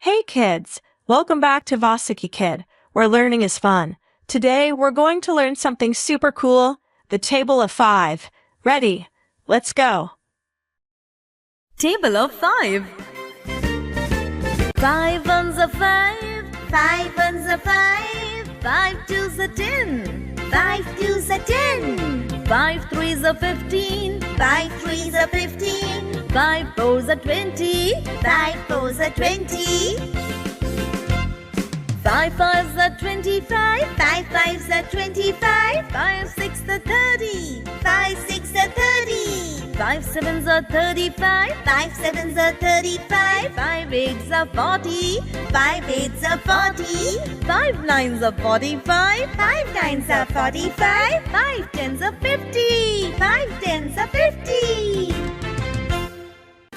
Hey kids, welcome back to Vasiki Kid, where learning is fun. Today we're going to learn something super cool, the table of 5. Ready? Let's go. Table of 5. 5 ones are 5. 5 ones are 5. 5 twos are 10. 5 twos are 10. 5 threes are 15. 5 threes are 15. 5 fours are 20. 5 fours are 20. 5 fives are 25. 5 fives are 25. 5 sixes are 30. 5 sixes are 30. 5 sevens are 35. 5 sevens are 35. 5 eights are 40. 5 eights are 40. 5 nines are 45. 5 nines are 45. 5 tens are 50. 5 tens are 50.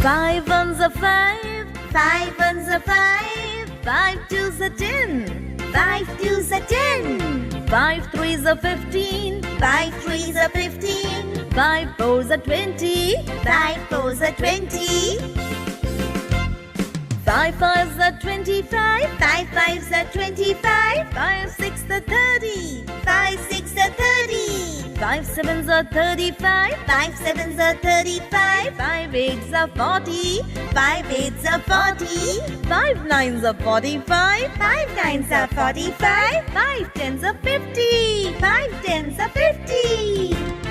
5 ones are 5. 5 ones are 5. 5 twos are 10. 5 twos are 10. 5 threes are 15. 5 threes are 15. 5 fours are 20. 5 fours are 20. 5 fives are 25. 5 fives are 25. 5 sixes are 30. 5 sixes are 30. 5 sevens are 35. 5 sevens are 35. 5 eights are 40. 5 eights are 40. 5 nines are 45. 5 nines are 45. 5 tens are 50. 5 tens are 50.